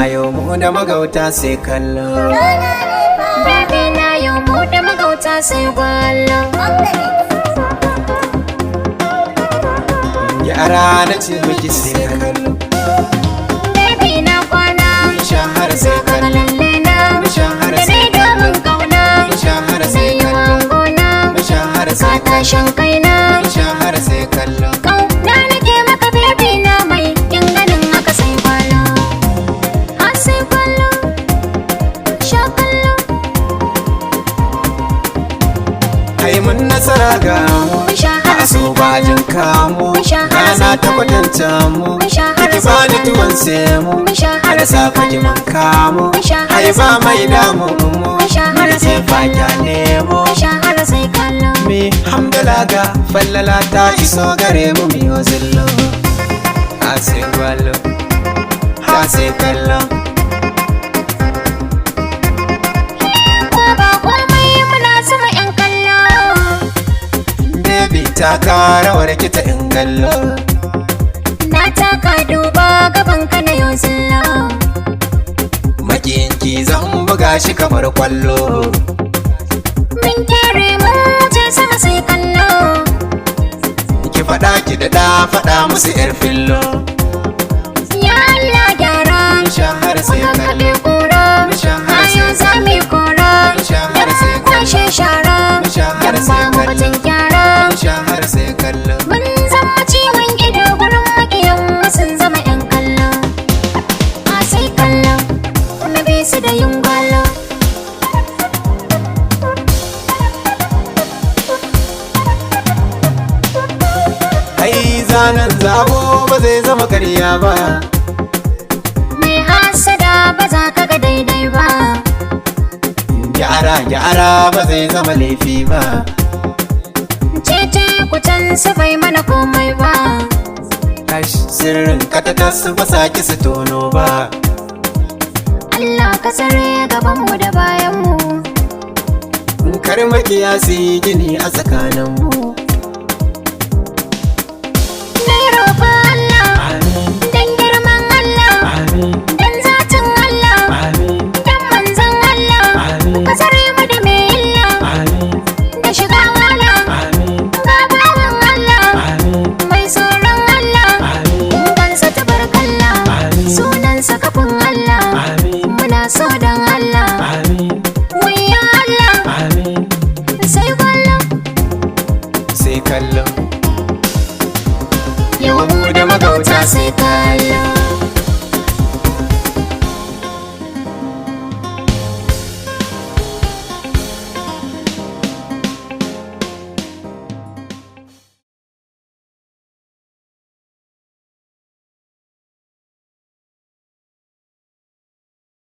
yau mu da magauta sai kallo. Baby na yau mu da magauta sai gwallo. Yara na ce miki sai kallo. Baby na kwana Shahara sai kallo. Shahara sai kallo. Shahara sai kallo. Shahara sai kallo. Tashin kaina Shahara sai kallo. kauna nake maka baby na mai kin ganin haka sai gwallo. Ha sai gwallo. Sha kallo. Ai mun nasara ga mu. A so bajin kamu. Rana ta kwatanta mu. Ki bani tuwon sai mu. Har safa ki man kamu. Ai ba mai damu mu. Ni sai fanya nemo. Shahara sai kallo. Mi hamdala ga fallala ta iso gare mu miyo zillo. A sai gwallo. Ha sai kallo. Ba komai muna sama yan kallo. Baby ta karawar ki ta ingallo. Na taka duba gaban ka na yau zillo. Makinki zan buga shi kamar kwallo. Min kere mu je sama sai kallo. Ki faɗa ki daɗa faɗa musu yar fillo. Ya Allah gyara Shahara sai muka kaɓe kallo. kura. Shahara sai Ayo za mu yi kora. Shahara sai Yan kwashe shara. Shahara Yan sai ba mu batun gyara. Shahara sai kallo. Mun zama ciwon ido gurin maƙiyan mu sun zama yan kallo. A sai kallo. Na bi su da yin gwalo. Ai zanen zabo ba zai zama karya ba. Mai hasada ba za ka ga daidai ba. Gyara ba zai zama laifi ba. Cece kucan su bai mana komai ba. Kash sirrin katata su ba saki su tono ba. Allah ka tsare gabanmu da bayanmu. Kar makiya su yi gini a tsakaninmu. Na yi roƙon Allah, Amin, dan girman Allah, amin, dan zatin Allah, amin, dan manzon Allah. amin, Ka tsare mu da mai illa, amin, da shiga wala. amin, Ga bawan Allah, amin, mai tsoron Allah. amin, Kungansa tabarkalla, Amin. sunansa kafin Allah. amin, Muna so dan Allah, amin, wayyo Allah, amin. sai gwallo. Sai kallo. Yau mu da magauta sai ka